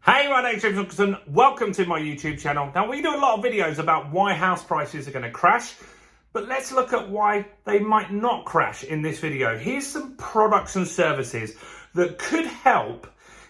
Hey, my name's James Wilkinson. Welcome to my YouTube channel. Now, we do a lot of videos about why house prices are going to crash, but let's look at why they might not crash in this video. Here's some products and services that could help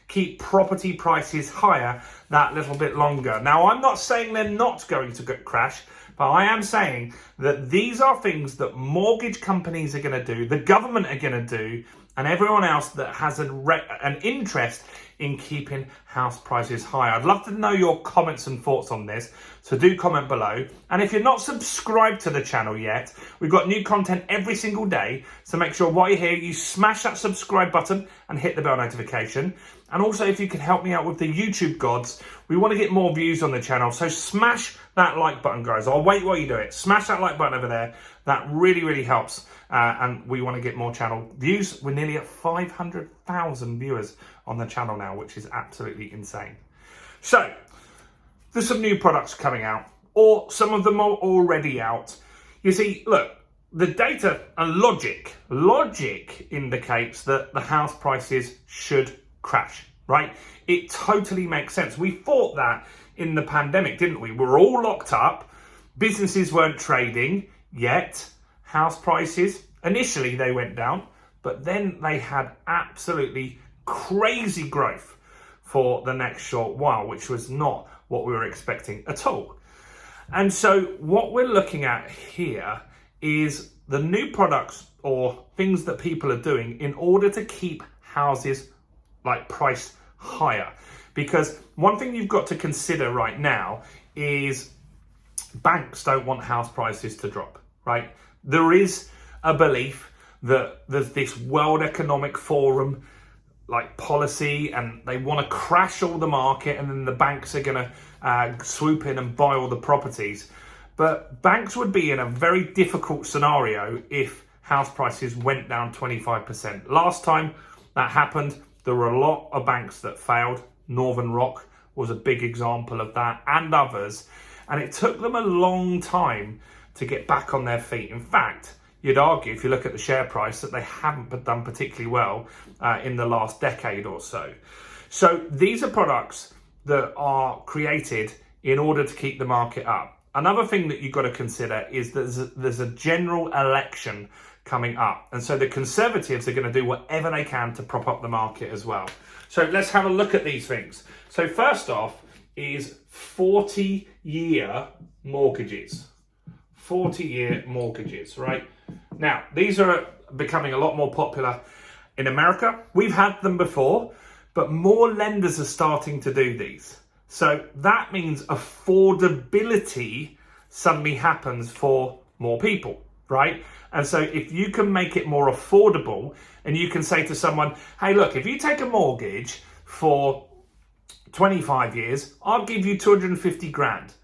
keep property prices higher that little bit longer. Now, I'm not saying they're not going to crash, but I am saying that these are things that mortgage companies are going to do, the government are going to do, and everyone else that has an interest in keeping house prices high. I'd love to know your comments and thoughts on this, so do comment below. And if you're not subscribed to the channel yet, we've got new content every single day, so make sure while you're here, you smash that subscribe button and hit the bell notification. And also, if you could help me out with the YouTube gods, we want to get more views on the channel, so smash that like button, guys. I'll wait while you do it. Smash that like button over there. That really helps, and we want to get more channel views. We're nearly at 500,000 viewers on the channel now, which is absolutely insane. So there's some new products coming out, or some of them are already out. You see, look, the data and logic indicates that the house prices should crash, right? It totally makes sense. We thought that in the pandemic, didn't we? We were all locked up, businesses weren't trading yet, house prices, initially they went down, but then they had absolutely crazy growth for the next short while, which was not what we were expecting at all. And so what we're looking at here is the new products or things that people are doing in order to keep houses priced higher. Because one thing you've got to consider right now is banks don't want house prices to drop, right? There is a belief that there's this World Economic Forum policy, and they want to crash all the market, and then the banks are going to swoop in and buy all the properties. But banks would be in a very difficult scenario if house prices went down 25%. Last time that happened, there were a lot of banks that failed. Northern Rock was a big example of that, and others. And it took them a long time to get back on their feet. In fact, you'd argue, if you look at the share price, that they haven't done particularly well in the last decade or so. So these are products that are created in order to keep the market up. Another thing that you've got to consider is that there's a general election coming up. And so the Conservatives are going to do whatever they can to prop up the market as well. So let's have a look at these things. So first off is 40-year mortgages. 40-year mortgages, right? Now, these are becoming a lot more popular in America. We've had them before, but more lenders are starting to do these. So that means affordability suddenly happens for more people, right? And so if you can make it more affordable, and you can say to someone, hey, look, if you take a mortgage for 25 years, I'll give you 250 grand.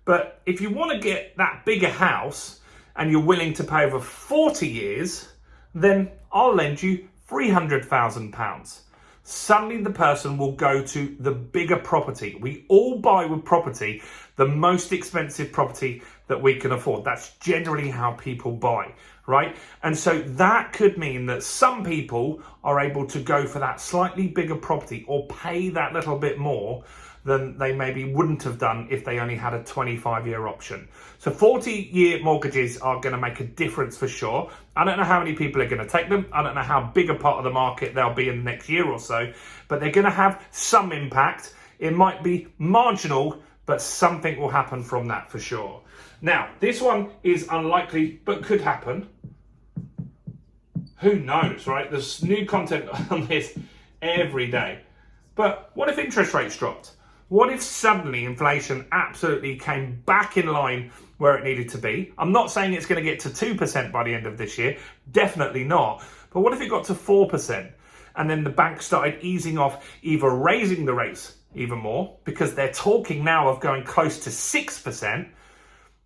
But if you want to get that bigger house and you're willing to pay over 40 years, then I'll lend you £300,000. Suddenly the person will go to the bigger property. We all buy with property the most expensive property that we can afford. That's generally how people buy, right? And so that could mean that some people are able to go for that slightly bigger property or pay that little bit more than they maybe wouldn't have done if they only had a 25-year option. So 40-year mortgages are going to make a difference for sure. I don't know how many people are going to take them. I don't know how big a part of the market they'll be in the next year or so, but they're going to have some impact. It might be marginal, but something will happen from that for sure. Now, this one is unlikely, but could happen. Who knows, right? There's new content on this every day. But what if interest rates dropped? What if suddenly inflation absolutely came back in line where it needed to be? I'm not saying it's going to get to 2% by the end of this year. Definitely not. But what if it got to 4%? And then the banks started easing off, either raising the rates even more, because they're talking now of going close to 6%.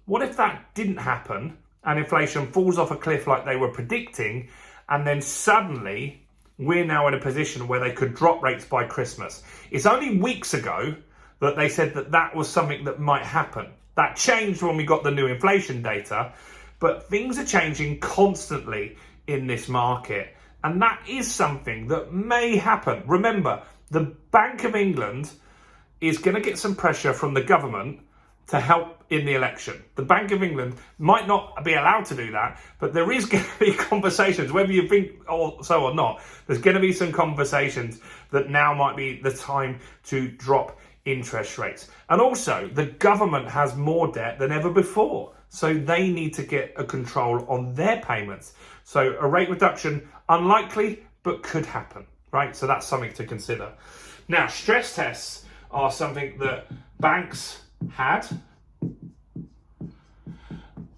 What if that didn't happen and inflation falls off a cliff like they were predicting, and then suddenly we're now in a position where they could drop rates by Christmas? It's only weeks ago that they said that that was something that might happen. That changed when we got the new inflation data, but things are changing constantly in this market. And that is something that may happen. Remember, the Bank of England is going to get some pressure from the government to help in the election. The Bank of England might not be allowed to do that, but there is going to be conversations, whether you think so or not, there's going to be some conversations that now might be the time to drop interest rates. And also, the government has more debt than ever before, so they need to get a control on their payments. So a rate reduction, unlikely, but could happen, right? So that's something to consider. Now, stress tests are something that banks had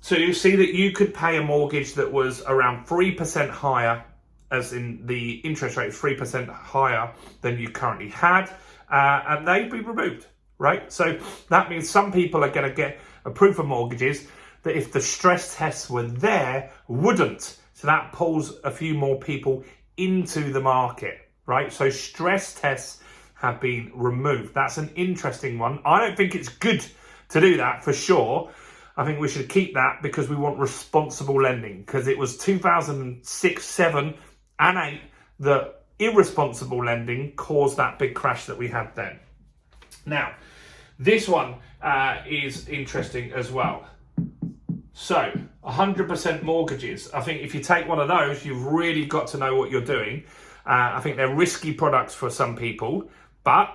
to see that you could pay a mortgage that was around 3% higher, as in the interest rate is 3% higher than you currently had, and they'd be removed, right? So that means some people are going to get approved for mortgages that if the stress tests were there, wouldn't. So that pulls a few more people into the market, right? So stress tests have been removed. That's an interesting one. I don't think it's good to do that for sure. I think we should keep that because we want responsible lending, because it was 2006, 7 and 8 that irresponsible lending caused that big crash that we had then. Now, this one is interesting as well. So 100% mortgages. I think if you take one of those, you've really got to know what you're doing. I think they're risky products for some people, but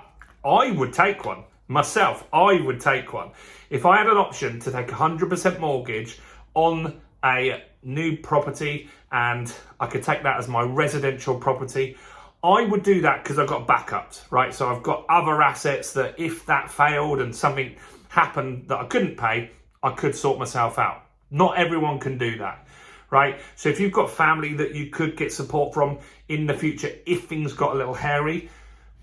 I would take one. Myself, I would take one. If I had an option to take 100% mortgage on a new property and I could take that as my residential property, I would do that because I've got backups, right? So I've got other assets that if that failed and something happened that I couldn't pay, I could sort myself out. Not everyone can do that, right? So if you've got family that you could get support from in the future if things got a little hairy,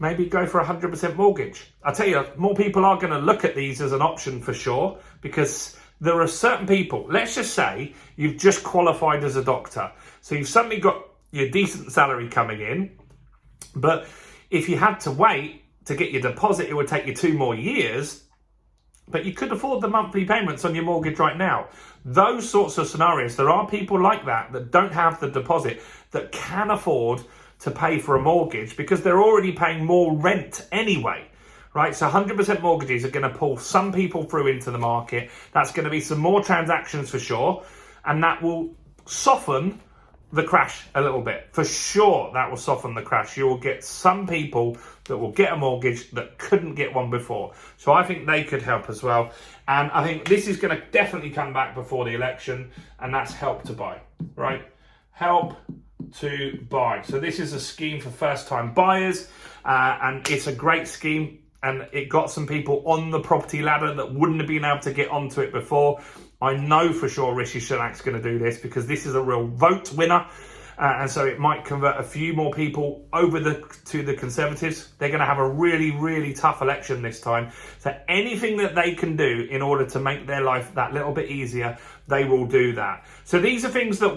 maybe go for 100% mortgage. I tell you, more people are going to look at these as an option for sure, because there are certain people, let's just say you've just qualified as a doctor. So you've suddenly got your decent salary coming in, but if you had to wait to get your deposit, it would take you 2 more years, but you could afford the monthly payments on your mortgage right now. Those sorts of scenarios, there are people like that that don't have the deposit that can afford to pay for a mortgage because they're already paying more rent anyway, right? So 100% mortgages are going to pull some people through into the market. That's going to be some more transactions for sure, and that will soften the crash a little bit. For sure, that will soften the crash. You will get some people that will get a mortgage that couldn't get one before. So I think they could help as well. And I think this is going to definitely come back before the election, and that's Help to Buy, right? Help to Buy. So this is a scheme for first-time buyers, and it's a great scheme, and it got some people on the property ladder that wouldn't have been able to get onto it before. I know for sure Rishi Sunak's going to do this because this is a real vote winner, and so it might convert a few more people over to the Conservatives. They're going to have a really, really tough election this time. So anything that they can do in order to make their life that little bit easier, they will do that. So these are things that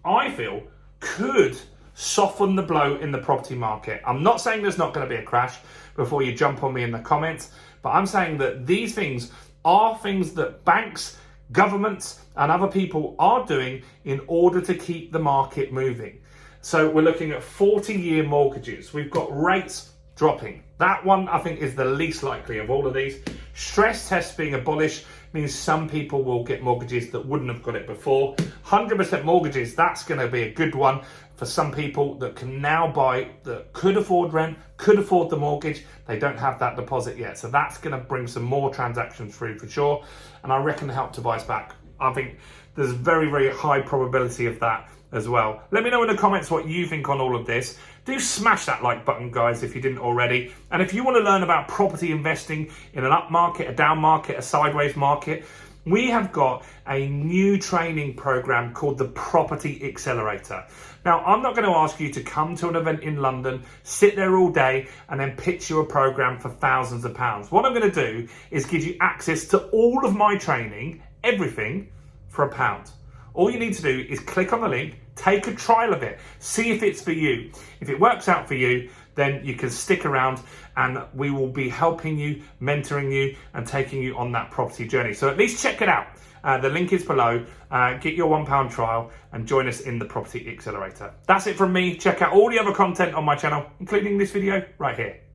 I feel, could soften the blow in the property market. I'm not saying there's not going to be a crash before you jump on me in the comments, but I'm saying that these things are things that banks, governments and other people are doing in order to keep the market moving. So we're looking at 40-year mortgages. We've got rates dropping. That one I think is the least likely of all of these. Stress tests being abolished means some people will get mortgages that wouldn't have got it before. 100% mortgages, that's going to be a good one for some people that can now buy, that could afford rent, could afford the mortgage. They don't have that deposit yet. So that's going to bring some more transactions through for sure. And I reckon Help to Buy's back. I think there's very, very high probability of that as well. Let me know in the comments what you think on all of this. Do smash that like button, guys, if you didn't already. And if you want to learn about property investing in an up market, a down market, a sideways market, we have got a new training program called the Property Accelerator. Now, I'm not going to ask you to come to an event in London, sit there all day, and then pitch you a program for thousands of pounds. What I'm going to do is give you access to all of my training, everything, for £1. All you need to do is click on the link, take a trial of it, see if it's for you. If it works out for you, then you can stick around and we will be helping you, mentoring you and taking you on that property journey. So at least check it out. The link is below. Get your £1 trial and join us in the Property Accelerator. That's it from me. Check out all the other content on my channel, including this video right here.